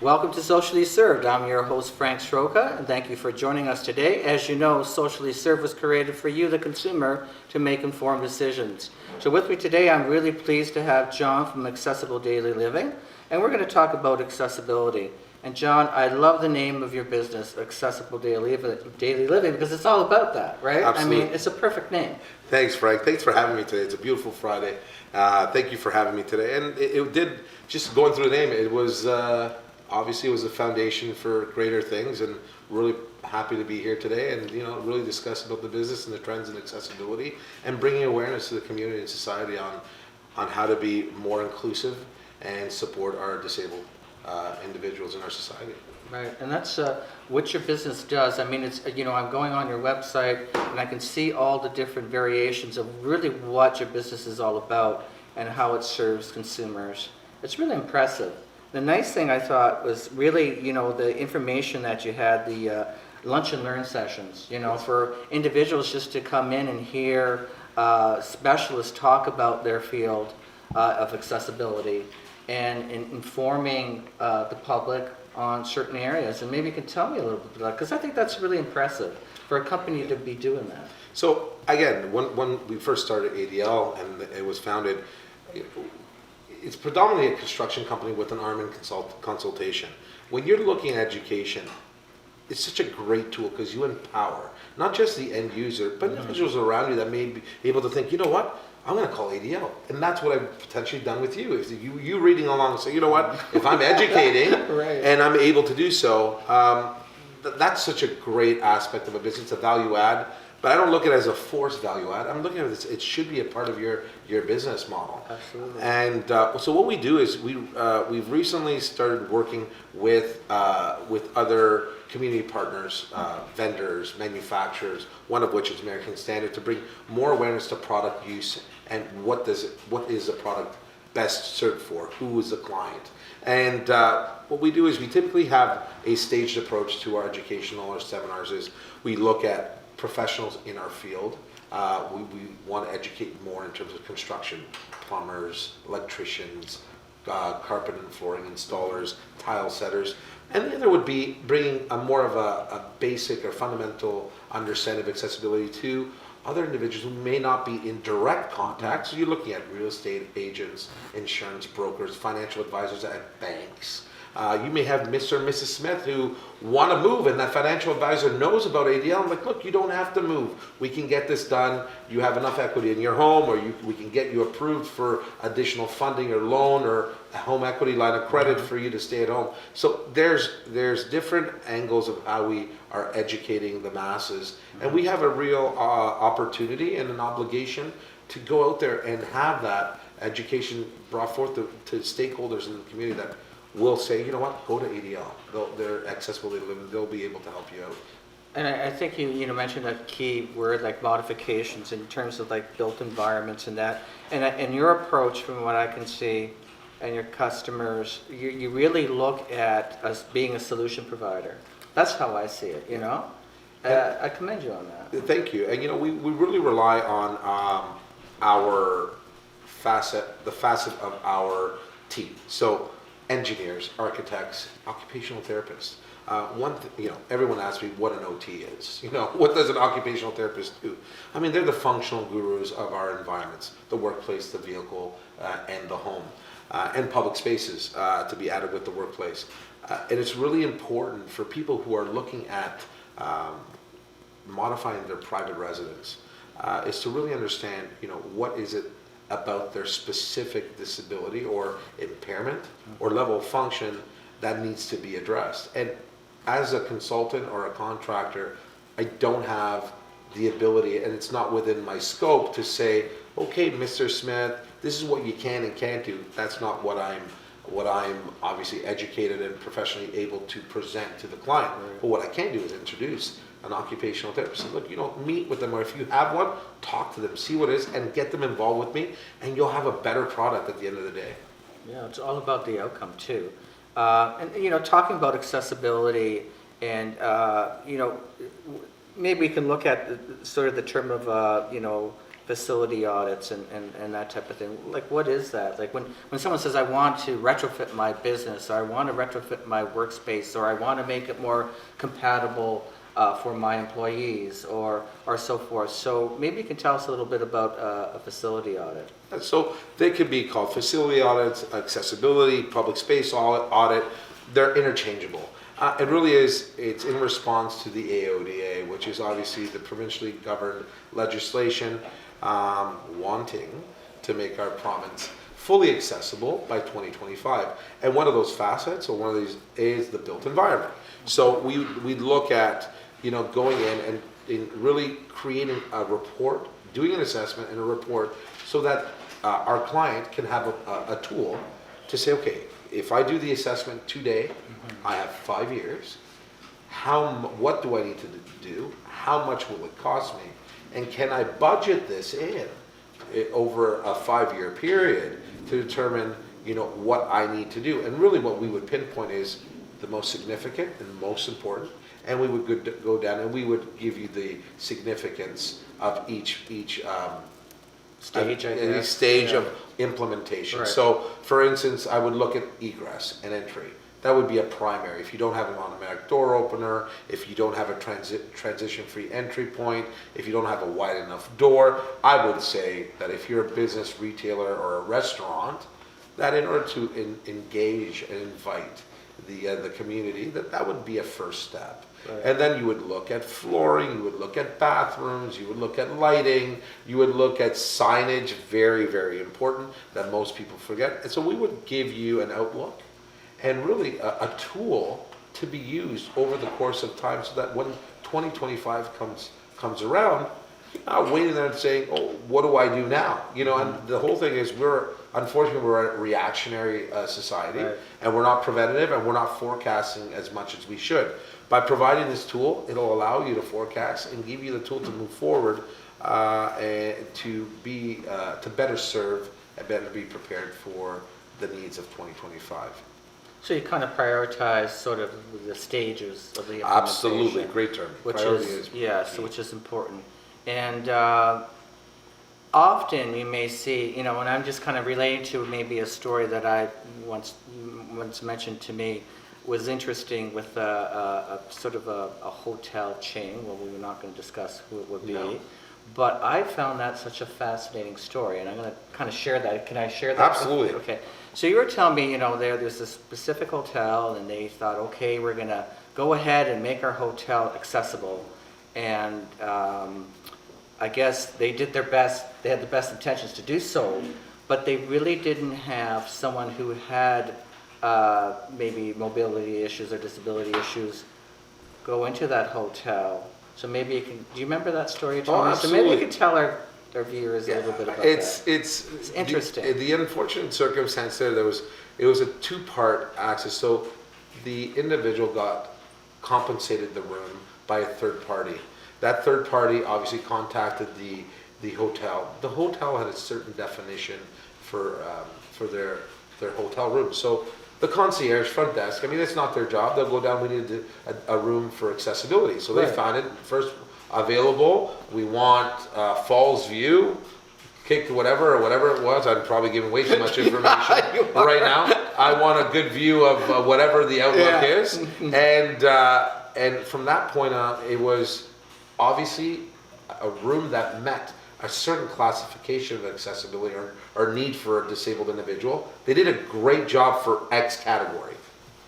Welcome to Socially Served. I'm your host, Frank Stroka, and thank you for joining us today. As you know, Socially Served was created for you, the consumer, to make informed decisions. So with me today, I'm really pleased to have John from Accessible Daily Living, and we're going to talk about accessibility. And John, I love the name of your business, Accessible Daily Living, because it's all about that, right? Absolutely. I mean, it's a perfect name. Thanks, Frank. Thanks for having me today. It's a beautiful Friday. Thank you for having me today. And it did, just going through the name, it was, obviously it was a foundation for greater things, and really happy to be here today and, really discuss about the business and the trends in accessibility and bringing awareness to the community and society on how to be more inclusive and support our disabled individuals in our society. Right, and that's what your business does. I mean, it's, I'm going on your website and I can see all the different variations of really what your business is all about and how it serves consumers. It's really impressive. The nice thing I thought was really, the information that you had, the lunch and learn sessions, for individuals just to come in and hear specialists talk about their field of accessibility and informing the public on certain areas. And maybe you can tell me a little bit about that, because I think that's really impressive for a company to be doing that. So again, when we first started ADL and it was founded, it's predominantly a construction company with an arm in consultation. When you're looking at education, it's such a great tool because you empower not just the end user, but individuals around you that may be able to think, you know what, I'm going to call ADL. And that's what I've potentially done with you. Is you reading along and say, you know what, if I'm educating Right. and I'm able to do so, that's such a great aspect of a business, a value add. But I don't look at it as a forced value add. I'm looking at it as it should be a part of your business model. Absolutely. And so what we do is we've recently started working with other community partners, vendors, manufacturers, one of which is American Standard, to bring more awareness to product use and what is the product best served for, who is the client. And what we do is we typically have a staged approach to our educational or seminars. Is we look at professionals in our field. We want to educate more in terms of construction, plumbers, electricians, carpet and flooring installers, tile setters. And the other would be bringing more of a basic or fundamental understanding of accessibility to other individuals who may not be in direct contact. So you're looking at real estate agents, insurance brokers, financial advisors at banks. You may have Mr. and Mrs. Smith who want to move, and that financial advisor knows about ADL. I'm like, look, you don't have to move. We can get this done. You have enough equity in your home, or we can get you approved for additional funding or loan or a home equity line of credit for you to stay at home. So there's different angles of how we are educating the masses, and we have a real opportunity and an obligation to go out there and have that education brought forth to stakeholders in the community that will say, you know what, go to ADL. They're accessible, they'll be able to help you out. And I think you mentioned a key word like modifications in terms of like built environments and that. And your approach, from what I can see, and your customers, you really look at us being a solution provider. That's how I see it. I commend you on that. Thank you. And we really rely on the facet of our team. So engineers, architects, occupational therapists. Everyone asks me what an OT is. What does an occupational therapist do? I mean, they're the functional gurus of our environments, the workplace, the vehicle, and the home, and public spaces to be added with the workplace. And it's really important for people who are looking at modifying their private residence is to really understand, what is it about their specific disability or impairment or level of function that needs to be addressed. And as a consultant or a contractor, I don't have the ability, and it's not within my scope, to say, okay, Mr. Smith, this is what you can and can't do. That's not what I'm obviously educated and professionally able to present to the client. But what I can do is introduce an occupational therapist. Look, meet with them, or if you have one, talk to them, see what it is, and get them involved with me, and you'll have a better product at the end of the day. Yeah, it's all about the outcome too. And talking about accessibility, and maybe we can look at sort of the term of facility audits and that type of thing. Like, what is that? Like, when someone says, I want to retrofit my business, or I want to retrofit my workspace, or I want to make it more compatible for my employees, or so forth. So maybe you can tell us a little bit about a facility audit. So they could be called facility audits, accessibility, public space audit. They're interchangeable. It really is, it's in response to the AODA, which is obviously the provincially governed legislation wanting to make our province fully accessible by 2025. And one of those facets, or one of these, is the built environment. So we look at, going in and really creating a report, doing an assessment and a report, so that our client can have a tool to say, okay, if I do the assessment today, I have 5 years. What do I need to do? How much will it cost me? And can I budget this in over a 5-year period to determine, what I need to do? And really, what we would pinpoint is the most significant and most important. And we would go down and we would give you the significance of each stage of implementation. Right. So, for instance, I would look at egress and entry. That would be a primary. If you don't have an automatic door opener, if you don't have a transition-free entry point, if you don't have a wide enough door, I would say that if you're a business, retailer, or a restaurant, that in order to engage and invite the community, that would be a first step. Right. And then you would look at flooring, you would look at bathrooms, you would look at lighting, you would look at signage, very, very important, that most people forget. And so we would give you an outlook and really a tool to be used over the course of time, so that when 2025 comes around, you're not waiting there and saying, oh, what do I do now? And the whole thing is, unfortunately, we're a reactionary society, right, and we're not preventative, and we're not forecasting as much as we should. By providing this tool, it'll allow you to forecast and give you the tool to move forward and to better serve and better be prepared for the needs of 2025. So you kind of prioritize sort of the stages of the implementation. Absolutely, great term. Which Priority is, key. yes, which is important. And often you may see, and I'm just kind of relating to maybe a story that I once mentioned to me, was interesting with a sort of a hotel chain. Well, we were not going to discuss who it would be. No. But I found that such a fascinating story, and I'm going to kind of share that. Can I share that? Absolutely. Okay. So you were telling me, there's this specific hotel, and they thought, okay, we're going to go ahead and make our hotel accessible. And I guess they did their best. They had the best intentions to do so, but they really didn't have someone who had maybe mobility issues or disability issues go into that hotel. So maybe you can, do you remember that story you told me? So maybe you could tell our viewers a little bit about that. It's interesting. The unfortunate circumstance there was a two-part access. So the individual got compensated the room by a third party. That third party obviously contacted the hotel. The hotel had a certain definition for their hotel room. So the concierge front desk, it's not their job. They'll go down, we needed a room for accessibility. So they Right. found it first available. We want Falls View, kick whatever it was. I'm probably giving way too much information right now. I want a good view of whatever the outlook is. And from that point on, it was obviously a room that met a certain classification of accessibility or need for a disabled individual. They did a great job for X category,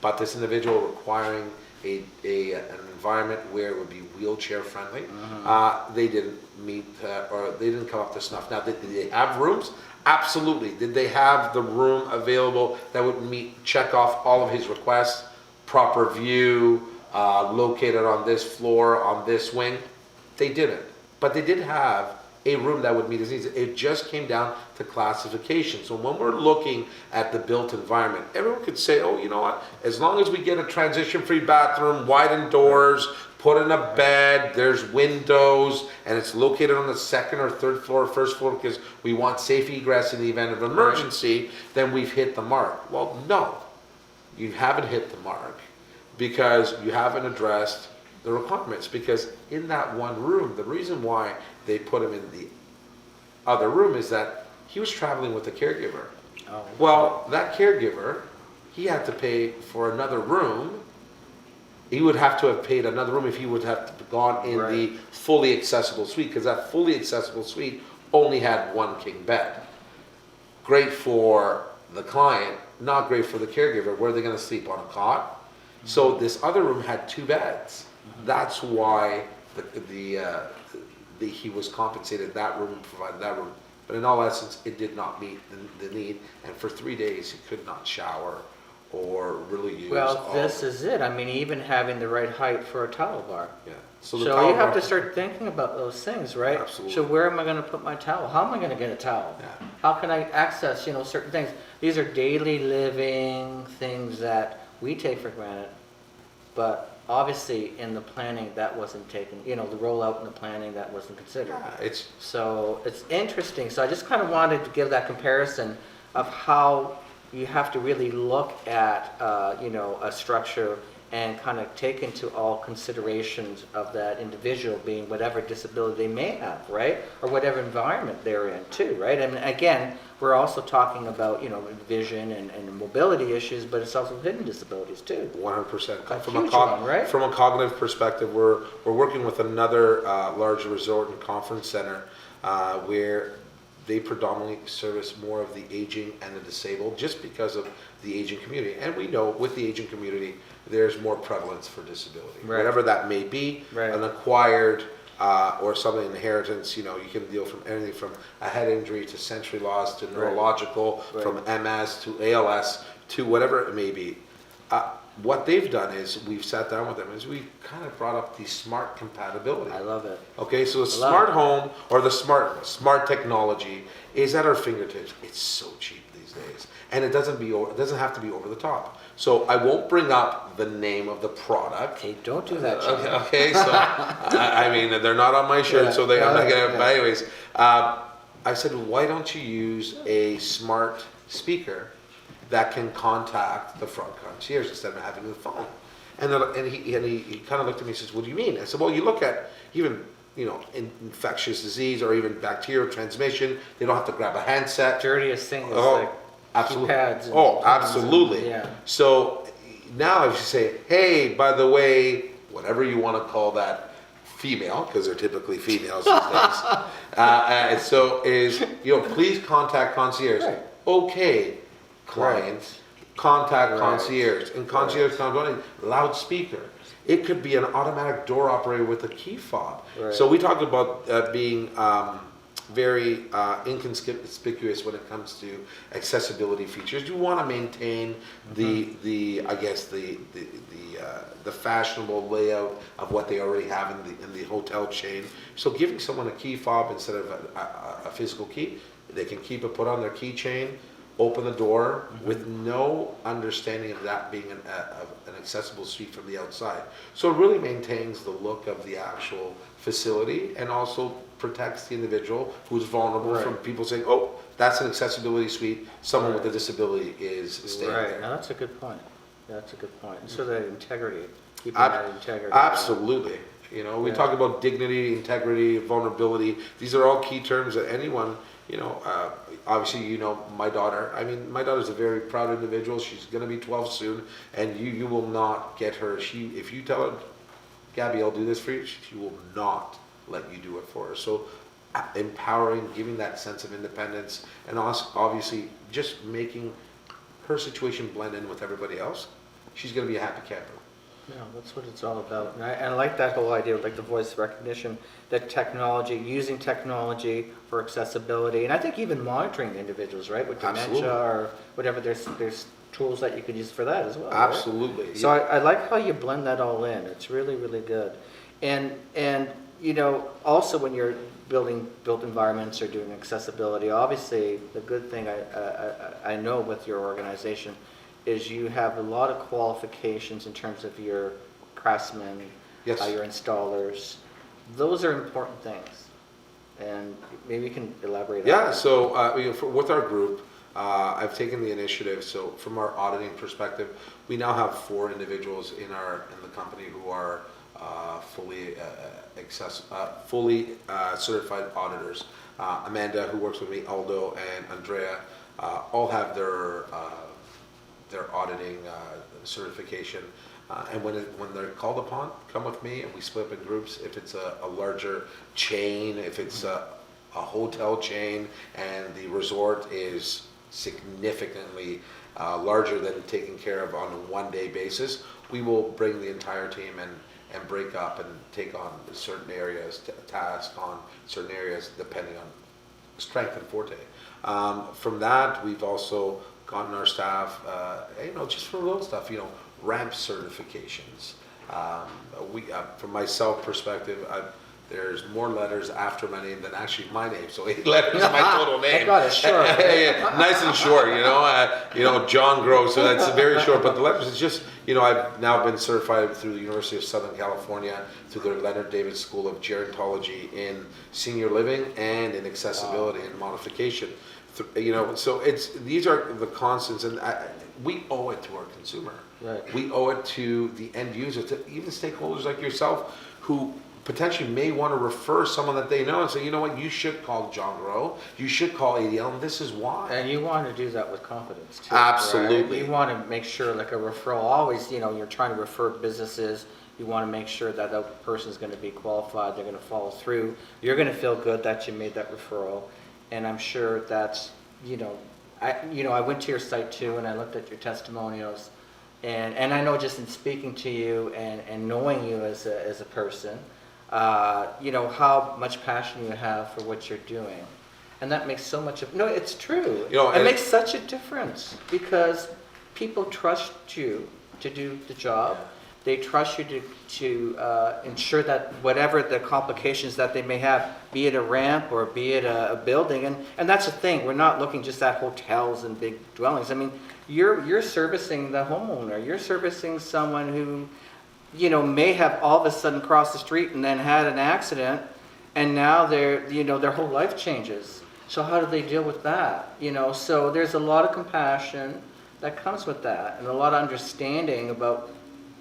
but this individual requiring an environment where it would be wheelchair friendly, they didn't meet or they didn't come up to snuff. Now, did they have rooms? Absolutely. Did they have the room available that would check off all of his requests? Proper view, located on this floor, on this wing? They didn't, but they did have a room that would meet his needs. It just came down to classification. So when we're looking at the built environment, everyone could say, oh, you know what, as long as we get a transition-free bathroom, widened doors, put in a bed, there's windows, and it's located on the second or third floor, first floor, because we want safe egress in the event of an emergency, then we've hit the mark. Well, no, you haven't hit the mark, because you haven't addressed the requirements. Because in that one room, the reason why they put them in the other room is that he was traveling with a caregiver. Oh. Well, that caregiver, he had to pay for another room. He would have to have paid another room if he would have gone in Right. the fully accessible suite, because that fully accessible suite only had one king bed. Great for the client, not great for the caregiver. Where are they going to sleep, on a cot? So this other room had 2 beds. That's why he was compensated that room and provided that room. But in all essence, it did not meet the need. And for 3 days, he could not shower or really use. Well, this is it. I mean, even having the right height for a towel bar. Yeah. So the you towel have bar- to start thinking about those things, right? Absolutely. So where am I going to put my towel? How am I going to get a towel? Yeah. How can I access, certain things? These are daily living things that we take for granted, but obviously in the planning that wasn't taken. The rollout and the planning that wasn't considered. Yeah, So it's interesting. So I just kind of wanted to give that comparison of how you have to really look at, a structure and kind of take into all considerations of that individual being whatever disability they may have, right? Or whatever environment they're in too, right? And again, we're also talking about, vision and mobility issues, but it's also hidden disabilities too. 100%. A huge one, right? From a cognitive perspective, we're working with another large resort and conference center where they predominantly service more of the aging and the disabled, just because of the aging community. And we know with the aging community, there's more prevalence for disability, Right. whatever that may be, Right. an acquired or something inheritance. You can deal from anything from a head injury to sensory loss to neurological, Right. from MS to ALS to whatever it may be. What they've done is we've sat down with them, is we've kind of brought up the smart compatibility. I love it. Okay, so the I love smart it. home or the smart technology is at our fingertips. It's so cheap these days, and it doesn't have to be over the top. So I won't bring up the name of the product. Hey, don't do that, John. Okay, so I mean they're not on my shirt, Yeah, so I'm not yeah, gonna. yeah. But anyways, I said, why don't you use a smart speaker that can contact the front concierge instead of having the phone? And he kind of looked at me and says, what do you mean? I said, well, you look at even infectious disease or even bacterial transmission. They don't have to grab a handset. Dirtiest thing is Oh, like absolutely. keypads. And Oh, absolutely. Yeah. So now if you say, hey, by the way, whatever you want to call that female, because they're typically females these days. So is, please contact concierge. Right. Okay, client, contact Right. concierge. And concierge comes on, loudspeaker. It could be an automatic door operator with a key fob. Right. So we talked about being very inconspicuous when it comes to accessibility features. You want to maintain the fashionable layout of what they already have in the hotel chain. So giving someone a key fob instead of a physical key, they can keep it put on their keychain, open the door with no understanding of that being an accessible suite from the outside. So it really maintains the look of the actual facility and also protects the individual who's vulnerable Right. from people saying, oh, that's an accessibility suite, someone with a disability is staying Right. there. Now that's a good point. That's a good point. So that integrity, keeping Ab- that integrity. Absolutely. We Yeah. talk about dignity, integrity, vulnerability. These are all key terms that anyone, obviously, my daughter. I mean, my daughter's a very proud individual. She's going to be 12 soon, and you will not get her. If you tell her, Gabby, I'll do this for you, she will not let you do it for her. So empowering, giving that sense of independence, and also obviously just making her situation blend in with everybody else. She's going to be a happy camper. Yeah, that's what it's all about. And I like that whole idea of like the voice recognition, that technology, using technology for accessibility, and I think even monitoring individuals, right, with dementia Absolutely. or whatever. There's tools that you could use for that as well. right? Absolutely. So I like how you blend that all in. It's really, really good. And also when you're building built environments or doing accessibility, obviously the good thing I know with your organization is you have a lot of qualifications in terms of your craftsmen, Yes. your installers. Those are important things. And maybe you can elaborate on Yeah, that. so with our group, I've taken the initiative. So from our auditing perspective, we now have 4 individuals in the company who are fully certified auditors. Amanda, who works with me, Aldo, and Andrea, all have their auditing certification. And when they're called upon, come with me, and we split up in groups. If it's a larger chain, if it's a hotel chain, and the resort is significantly larger than taken care of on a one-day basis, we will bring the entire team and break up and take on certain areas, task on certain areas, depending on strength and forte. From that, we've also gotten our staff, just for little stuff, ramp certifications. From myself perspective, there's more letters after my name than actually my name, so 8 letters is my total name. I got it short. Yeah, nice and short, John Groe, so that's very short, but the letters is just, I've now been certified through the University of Southern California, through their Leonard David School of Gerontology in senior living and in accessibility and modification. So these are the constants, and we owe it to our consumer. Right. We owe it to the end user, to even stakeholders like yourself, who potentially may want to refer someone that they know and say, you know what, you should call John Groe, you should call ADL, and this is why. And you want to do that with confidence too. Absolutely. Right? You want to make sure, like a referral, always, you're trying to refer businesses, you want to make sure that that person's going to be qualified, they're going to follow through, you're going to feel good that you made that referral, and I'm sure that's, I went to your site too, and I looked at your testimonials, and I know just in speaking to you and knowing you as a person, how much passion you have for what you're doing. And that makes so much no, it's true. It makes such a difference because people trust you to do the job. They trust you to ensure that whatever the complications that they may have, be it a ramp or be it a building, and that's the thing, we're not looking just at hotels and big dwellings. I mean, you're servicing the homeowner, you're servicing someone who may have all of a sudden crossed the street and then had an accident, and now their whole life changes. So how do they deal with that? So there's a lot of compassion that comes with that, and a lot of understanding about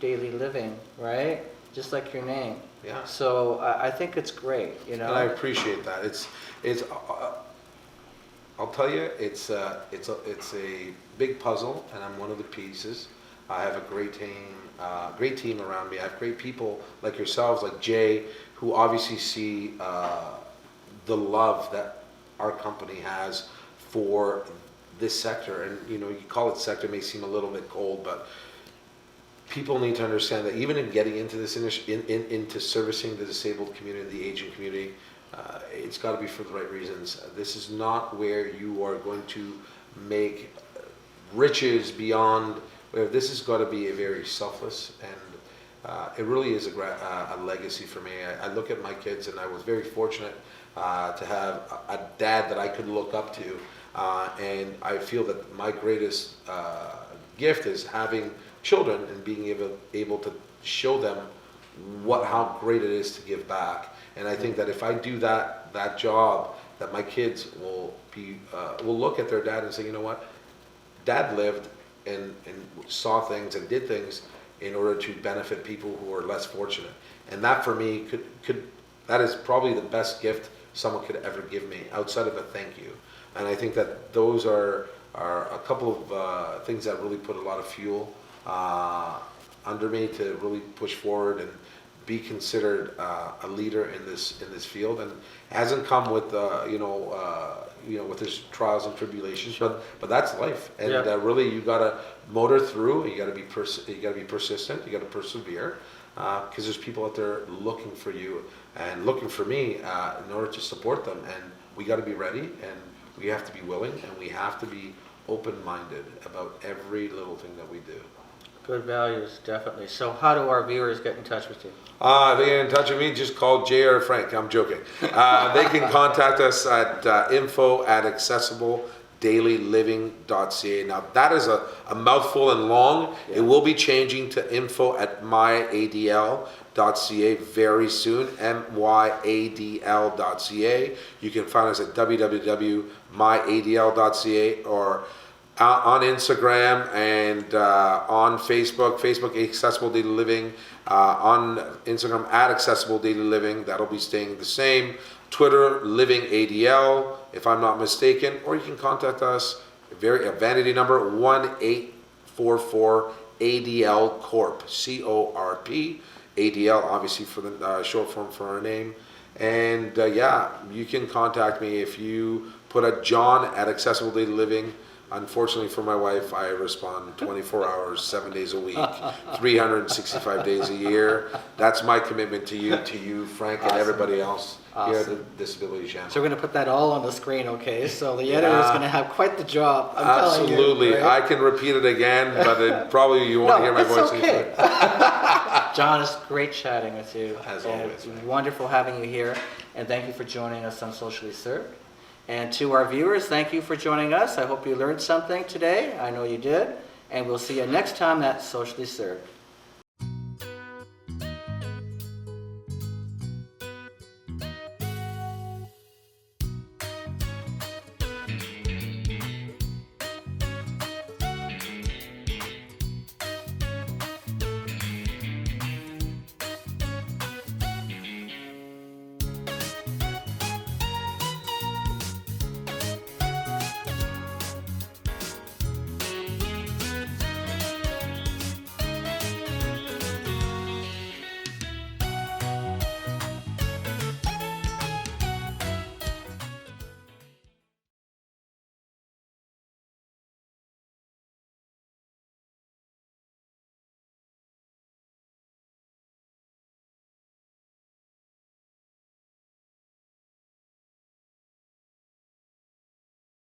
daily living, right? Just like your name. Yeah. So I think it's great, And I appreciate that. It's I'll tell you, it's a big puzzle, and I'm one of the pieces. I have a great team around me. I have great people like yourselves, like Jay, who obviously see the love that our company has for this sector. And you call it sector, it may seem a little bit cold, but people need to understand that even in getting into this into servicing the disabled community, the aging community, it's got to be for the right reasons. This is not where you are going to make riches beyond. This has got to be a very selfless, and it really is a legacy for me. I look at my kids, and I was very fortunate to have a dad that I could look up to, and I feel that my greatest gift is having children and being able to show them how great it is to give back. And I think that if I do that job, that my kids will look at their dad and say, you know what, Dad lived and saw things and did things in order to benefit people who are less fortunate. And that for me that is probably the best gift someone could ever give me outside of a thank you. And I think that those are a couple of things that really put a lot of fuel under me to really push forward and be considered a leader in this field. And it hasn't come with with its trials and tribulations, but that's life. And really, you gotta motor through. You gotta be persistent. You gotta persevere, because there's people out there looking for you and looking for me in order to support them. And we gotta be ready, and we have to be willing, and we have to be open-minded about every little thing that we do. Good values, definitely. So how do our viewers get in touch with you? They get in touch with me, just call Jay or Frank. I'm joking. They can contact us at info@accessibledailyliving.ca. Now, that is a mouthful and long. Yeah. It will be changing to info@myadl.ca very soon, myadl.ca. You can find us at www.myadl.ca or on Instagram and on Facebook, Accessible Daily Living, on Instagram at Accessible Daily Living, that'll be staying the same. Twitter, Living ADL, if I'm not mistaken, or you can contact us, a vanity number, 1-844 ADL Corp, CORP, ADL, obviously for the short form for our name. And yeah, you can contact me if you put a John at Accessible Daily Living. Unfortunately for my wife, I respond 24 hours, 7 days a week, 365 days a year. That's my commitment to you, Frank, and everybody else here at the Disability Channel. So we're going to put that all on the screen, okay? So the editor is going to have quite the job. I'm telling you, absolutely. right? I can repeat it again, but probably you won't hear my voice okay. John, it's great chatting with you. As and always, it's man. wonderful having you here. And thank you for joining us on Socially Served. And to our viewers, thank you for joining us. I hope you learned something today. I know you did. And we'll see you next time at Socially Served.